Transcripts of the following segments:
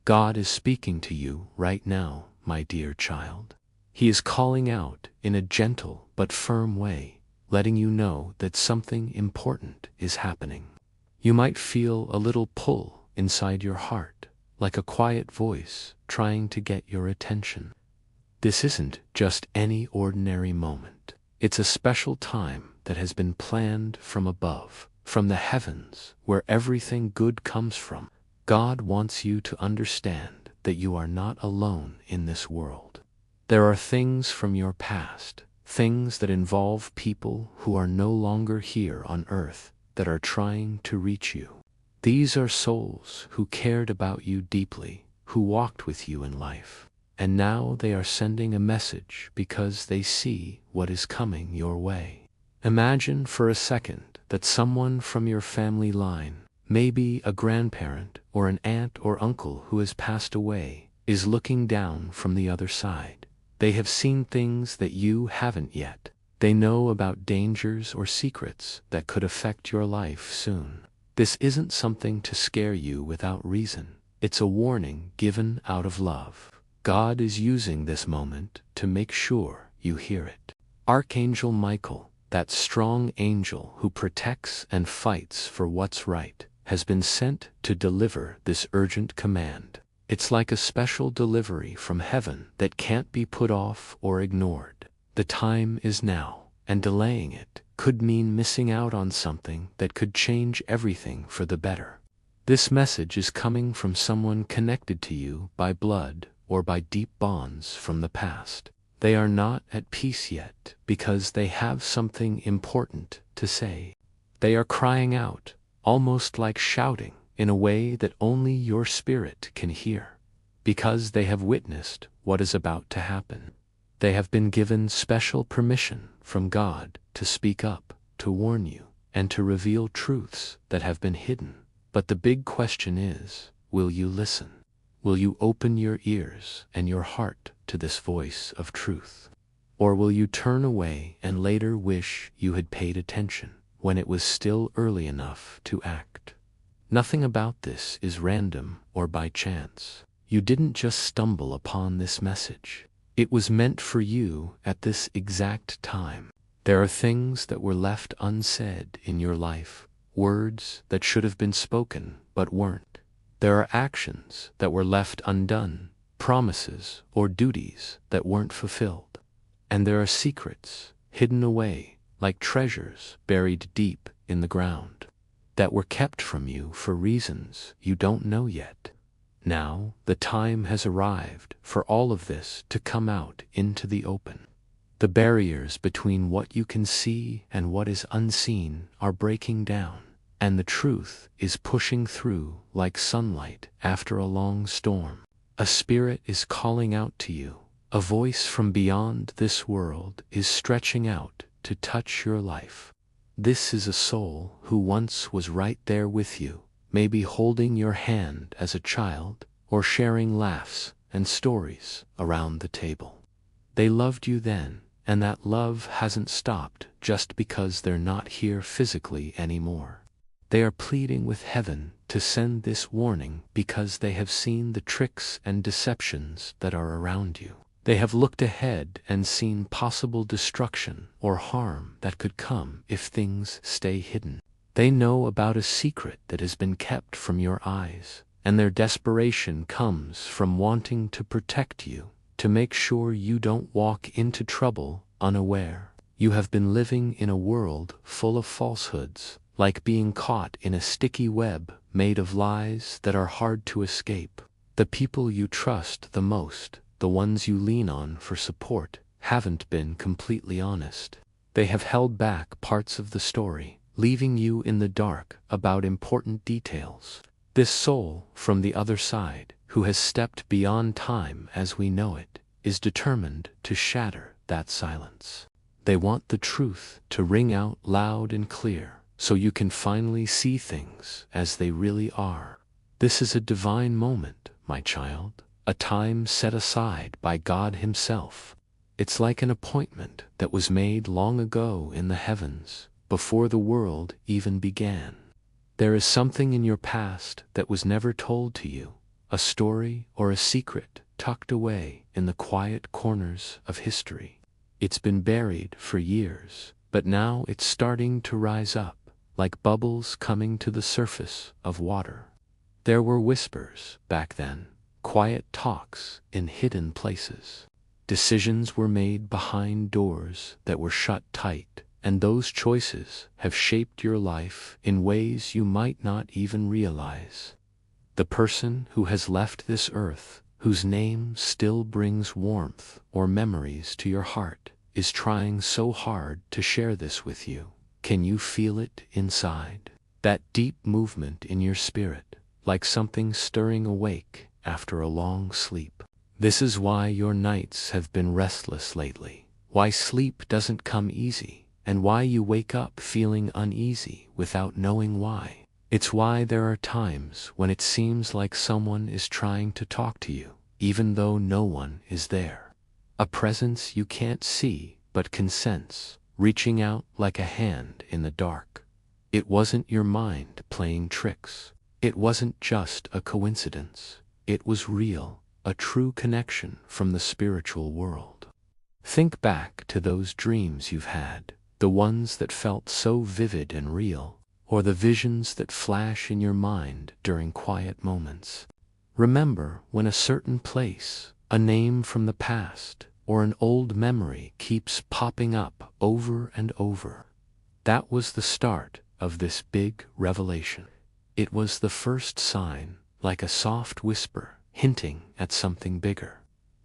God is speaking to you right now, my dear child. He is calling out in a gentle but firm way, letting you know that something important is happening. You might feel a little pull inside your heart, like a quiet voice trying to get your attention. This isn't just any ordinary moment. It's a special time that has been planned from above, from the heavens, where everything good comes from. God wants you to understand that you are not alone in this world. There are things from your past, things that involve people who are no longer here on earth, that are trying to reach you. These are souls who cared about you deeply, who walked with you in life. And now they are sending a message because they see what is coming your way. Imagine for a second that someone from your family line, maybe a grandparent or an aunt or uncle who has passed away, is looking down from the other side. They have seen things that you haven't yet. They know about dangers or secrets that could affect your life soon. This isn't something to scare you without reason. It's a warning given out of love. God is using this moment to make sure you hear it. Archangel Michael, that strong angel who protects and fights for what's right, has been sent to deliver this urgent command. It's like a special delivery from heaven that can't be put off or ignored. The time is now, and delaying it could mean missing out on something that could change everything for the better. This message is coming from someone connected to you by blood or by deep bonds from the past. They are not at peace yet because they have something important to say. They are crying out, almost like shouting, in a way that only your spirit can hear, because they have witnessed what is about to happen. They have been given special permission from God to speak up, to warn you, and to reveal truths that have been hidden. But the big question is, will you listen? Will you open your ears and your heart to this voice of truth? Or will you turn away and later wish you had paid attention when it was still early enough to act? Nothing about this is random or by chance. You didn't just stumble upon this message. It was meant for you at this exact time. There are things that were left unsaid in your life, words that should have been spoken but weren't. There are actions that were left undone, promises or duties that weren't fulfilled. And there are secrets hidden away, like treasures buried deep in the ground, that were kept from you for reasons you don't know yet. Now, the time has arrived for all of this to come out into the open. The barriers between what you can see and what is unseen are breaking down, and the truth is pushing through like sunlight after a long storm. A spirit is calling out to you. A voice from beyond this world is stretching out to touch your life. This is a soul who once was right there with you, maybe holding your hand as a child, or sharing laughs and stories around the table. They loved you then, and that love hasn't stopped just because they're not here physically anymore. They are pleading with heaven to send this warning because they have seen the tricks and deceptions that are around you. They have looked ahead and seen possible destruction or harm that could come if things stay hidden. They know about a secret that has been kept from your eyes, and their desperation comes from wanting to protect you, to make sure you don't walk into trouble unaware. You have been living in a world full of falsehoods, like being caught in a sticky web made of lies that are hard to escape. The people you trust the most, the ones you lean on for support, haven't been completely honest. They have held back parts of the story, leaving you in the dark about important details. This soul from the other side, who has stepped beyond time as we know it, is determined to shatter that silence. They want the truth to ring out loud and clear, so you can finally see things as they really are. This is a divine moment, my child, a time set aside by God Himself. It's like an appointment that was made long ago in the heavens, before the world even began. There is something in your past that was never told to you, a a story or a secret tucked away in the quiet corners of history. It's been buried for years, but now it's starting to rise up, like bubbles coming to the surface of water. There were whispers back then, quiet talks in hidden places. Decisions were made behind doors that were shut tight, and those choices have shaped your life in ways you might not even realize. The person who has left this earth, whose name still brings warmth or memories to your heart, is trying so hard to share this with you. Can you feel it inside? That deep movement in your spirit, like something stirring awake after a long sleep. This is why your nights have been restless lately, why sleep doesn't come easy, and why you wake up feeling uneasy without knowing why. It's why there are times when it seems like someone is trying to talk to you, even though no one is there. A presence you can't see but can sense, reaching out like a hand in the dark. It wasn't your mind playing tricks. It wasn't just a coincidence. It was real, a true connection from the spiritual world. Think back to those dreams you've had, the ones that felt so vivid and real, or the visions that flash in your mind during quiet moments. Remember when a certain place, a name from the past, or an old memory keeps popping up over and over. That was the start of this big revelation. It was the first sign, like a soft whisper, hinting at something bigger.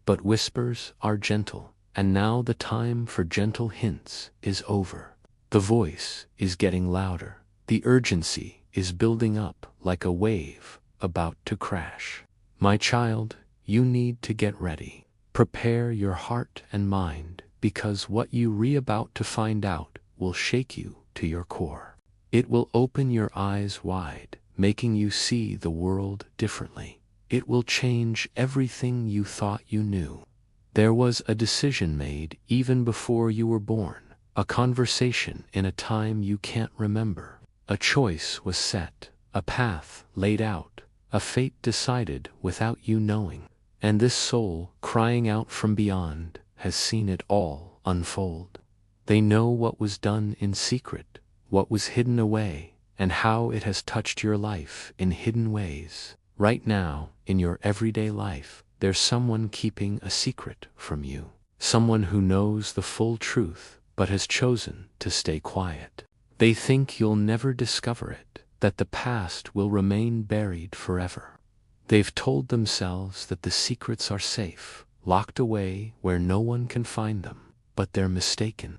But whispers are gentle, and now the time for gentle hints is over. The voice is getting louder. The urgency is building up like a wave about to crash. My child, you need to get ready. Prepare your heart and mind, because what you about to find out will shake you to your core. It will open your eyes wide, making you see the world differently. It will change everything you thought you knew. There was a decision made even before you were born, a conversation in a time you can't remember. A choice was set, a path laid out, a fate decided without you knowing. And this soul, crying out from beyond, has seen it all unfold. They know what was done in secret, what was hidden away, and how it has touched your life in hidden ways. Right now, in your everyday life, there's someone keeping a secret from you. Someone who knows the full truth, but has chosen to stay quiet. They think you'll never discover it, that the past will remain buried forever. They've told themselves that the secrets are safe, locked away where no one can find them, but they're mistaken.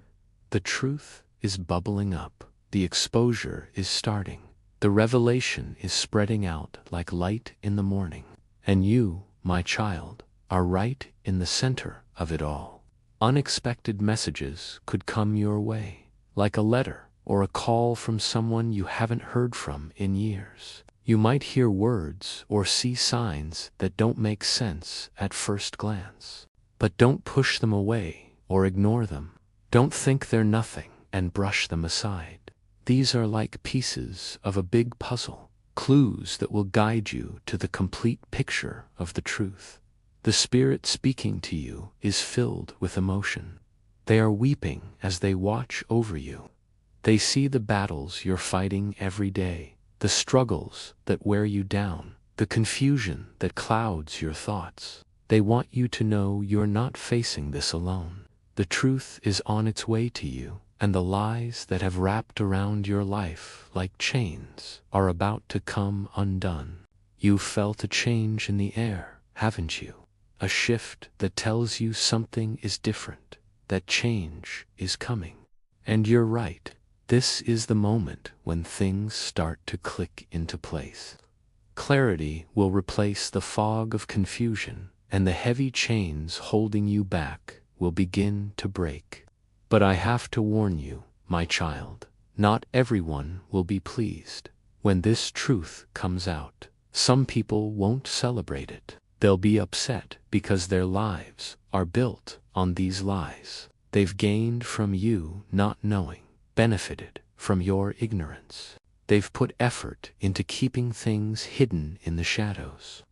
The truth is bubbling up, the exposure is starting, the revelation is spreading out like light in the morning, and you, my child, are right in the center of it all. Unexpected messages could come your way, like a letter or a call from someone you haven't heard from in years. You might hear words or see signs that don't make sense at first glance. But don't push them away or ignore them. Don't think they're nothing and brush them aside. These are like pieces of a big puzzle, clues that will guide you to the complete picture of the truth. The spirit speaking to you is filled with emotion. They are weeping as they watch over you. They see the battles you're fighting every day, the struggles that wear you down, the confusion that clouds your thoughts. They want you to know you're not facing this alone. The truth is on its way to you, and the lies that have wrapped around your life like chains are about to come undone. You've felt a change in the air, haven't you? A shift that tells you something is different, that change is coming. And you're right. This is the moment when things start to click into place. Clarity will replace the fog of confusion, and the heavy chains holding you back will begin to break. But I have to warn you, my child, not everyone will be pleased when this truth comes out. Some people won't celebrate it. They'll be upset because their lives are built on these lies. They've gained from you not knowing, benefited from your ignorance. They've put effort into keeping things hidden in the shadows.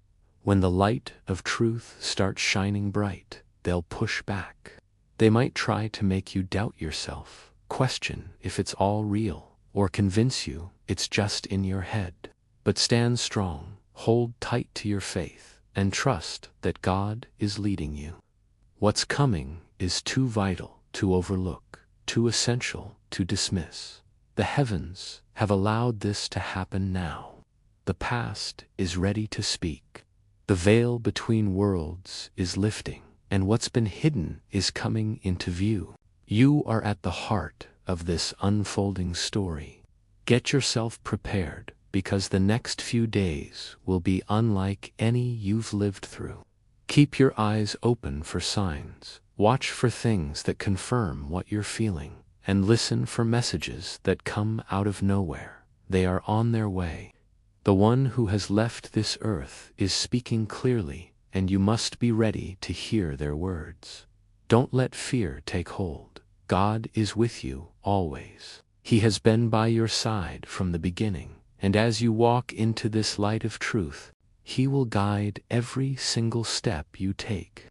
When the light of truth starts shining bright, they'll push back. They might try to make you doubt yourself, question if it's all real, or convince you it's just in your head. But stand strong, hold tight to your faith, and trust that God is leading you. What's coming is too vital to overlook, too essential to dismiss. The heavens have allowed this to happen now. The past is ready to speak. The veil between worlds is lifting, and what's been hidden is coming into view. You are at the heart of this unfolding story. Get yourself prepared, because the next few days will be unlike any you've lived through. Keep your eyes open for signs, watch for things that confirm what you're feeling, and listen for messages that come out of nowhere. They are on their way. The one who has left this earth is speaking clearly, and you must be ready to hear their words. Don't let fear take hold. God is with you always. He has been by your side from the beginning, and as you walk into this light of truth, He will guide every single step you take.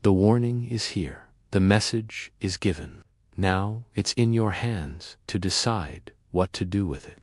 The warning is here. The message is given. Now it's in your hands to decide what to do with it.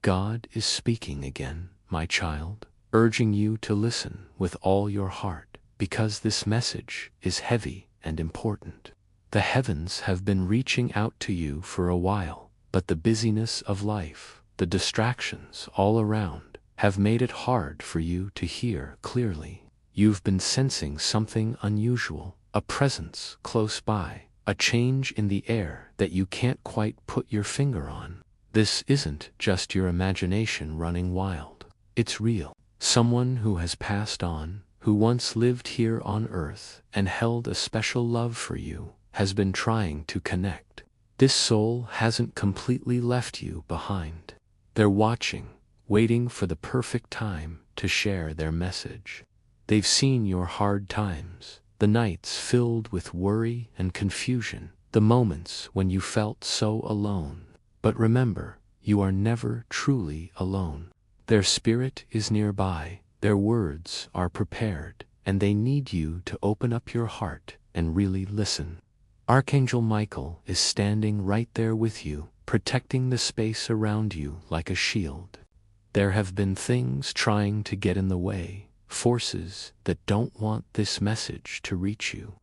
God is speaking again, my child, urging you to listen with all your heart, because this message is heavy and important. The heavens have been reaching out to you for a while, but the busyness of life, the distractions all around, have made it hard for you to hear clearly. You've been sensing something unusual, a presence close by, a change in the air that you can't quite put your finger on. This isn't just your imagination running wild. It's real. Someone who has passed on, who once lived here on earth and held a special love for you, has been trying to connect. This soul hasn't completely left you behind. They're watching, waiting for the perfect time to share their message. They've seen your hard times, the nights filled with worry and confusion, the moments when you felt so alone. But remember, you are never truly alone. Their spirit is nearby, their words are prepared, and they need you to open up your heart and really listen. Archangel Michael is standing right there with you, protecting the space around you like a shield. There have been things trying to get in the way, forces that don't want this message to reach you.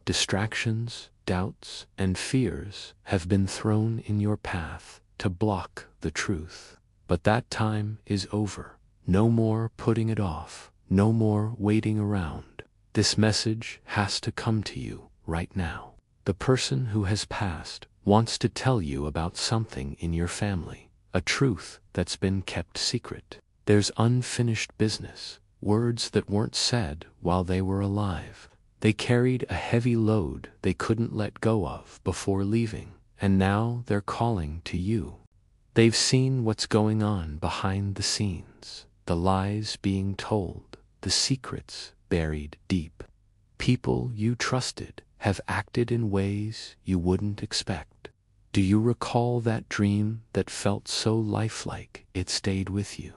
Distractions, doubts, and fears have been thrown in your path to block the truth. But that time is over. No more putting it off, no more waiting around. This message has to come to you right now. The person who has passed wants to tell you about something in your family, a truth that's been kept secret. There's unfinished business, words that weren't said while they were alive. They carried a heavy load they couldn't let go of before leaving, and now they're calling to you. They've seen what's going on behind the scenes, the lies being told, the secrets buried deep. People you trusted have acted in ways you wouldn't expect. Do you recall that dream that felt so lifelike it stayed with you?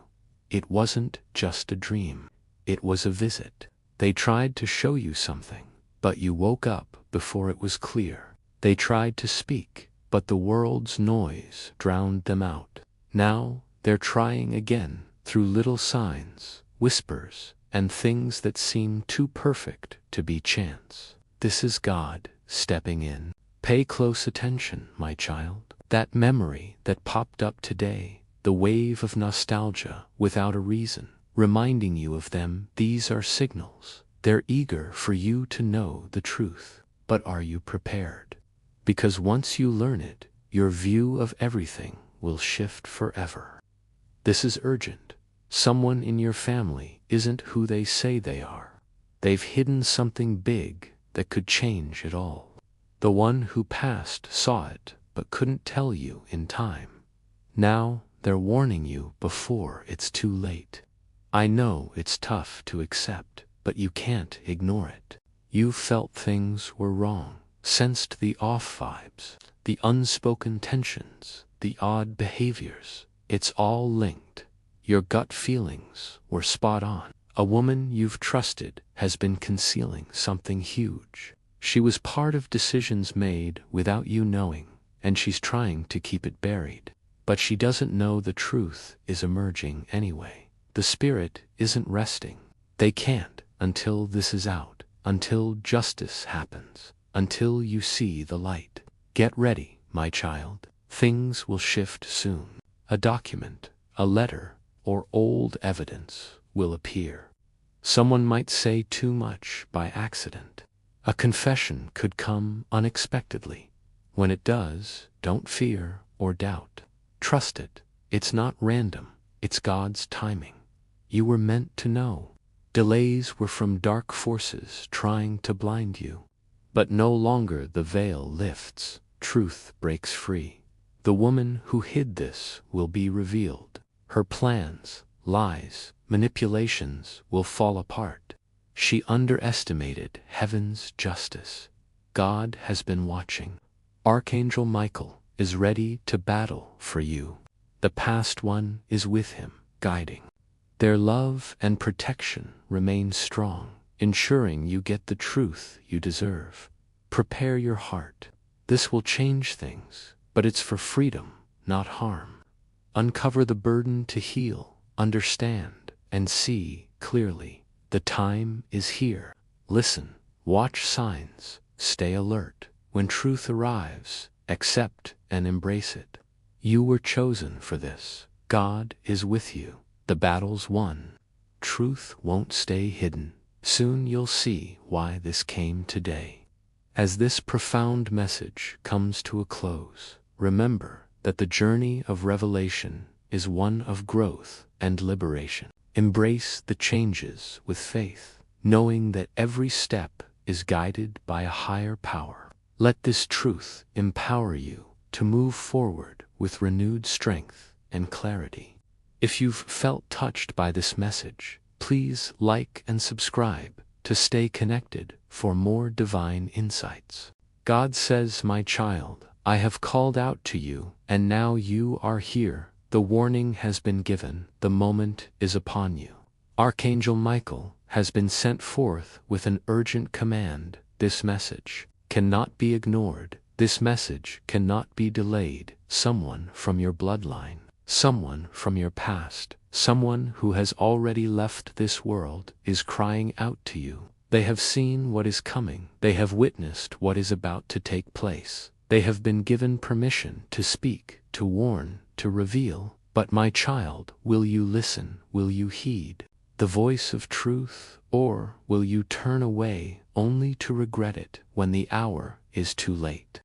It wasn't just a dream. It was a visit. They tried to show you something, but you woke up before it was clear. They tried to speak, but the world's noise drowned them out. Now they're trying again, through little signs, whispers, and things that seem too perfect to be chance. This is God stepping in. Pay close attention, my child. That memory that popped up today, the wave of nostalgia without a reason, reminding you of them, these are signals. They're eager for you to know the truth. But are you prepared? Because once you learn it, your view of everything will shift forever. This is urgent. Someone in your family isn't who they say they are. They've hidden something big that could change it all. The one who passed saw it, but couldn't tell you in time. Now they're warning you before it's too late. I know it's tough to accept, but you can't ignore it. You've felt things were wrong, sensed the off vibes, the unspoken tensions, the odd behaviors. It's all linked. Your gut feelings were spot on. A woman you've trusted has been concealing something huge. She was part of decisions made without you knowing, and she's trying to keep it buried. But she doesn't know the truth is emerging anyway. The spirit isn't resting. They can't until this is out, until justice happens, until you see the light. Get ready, my child. Things will shift soon. A document, a letter, or old evidence will appear. Someone might say too much by accident. A confession could come unexpectedly. When it does, don't fear or doubt. Trust it. It's not random. It's God's timing. You were meant to know. Delays were from dark forces trying to blind you. But no longer the veil lifts. Truth breaks free. The woman who hid this will be revealed. Her plans, lies, manipulations will fall apart. She underestimated heaven's justice. God has been watching. Archangel Michael is ready to battle for you. The past one is with him, guiding. Their love and protection remain strong, ensuring you get the truth you deserve. Prepare your heart. This will change things, but it's for freedom, not harm. Uncover the burden to heal, understand, and see clearly. The time is here. Listen, watch signs, stay alert. When truth arrives, accept and embrace it. You were chosen for this. God is with you. The battle's won. Truth won't stay hidden. Soon you'll see why this came today. As this profound message comes to a close, remember that the journey of revelation is one of growth and liberation. Embrace the changes with faith, knowing that every step is guided by a higher power. Let this truth empower you to move forward with renewed strength and clarity. If you've felt touched by this message, please like and subscribe to stay connected for more divine insights. God says, my child, I have called out to you, and now you are here. The warning has been given, the moment is upon you. Archangel Michael has been sent forth with an urgent command. This message cannot be ignored. This message cannot be delayed. Someone from your bloodline, someone from your past, someone who has already left this world is crying out to you. They have seen what is coming. They have witnessed what is about to take place. They have been given permission to speak, to warn, to reveal. But my child, will you listen? Will you heed the voice of truth? Or will you turn away only to regret it when the hour is too late?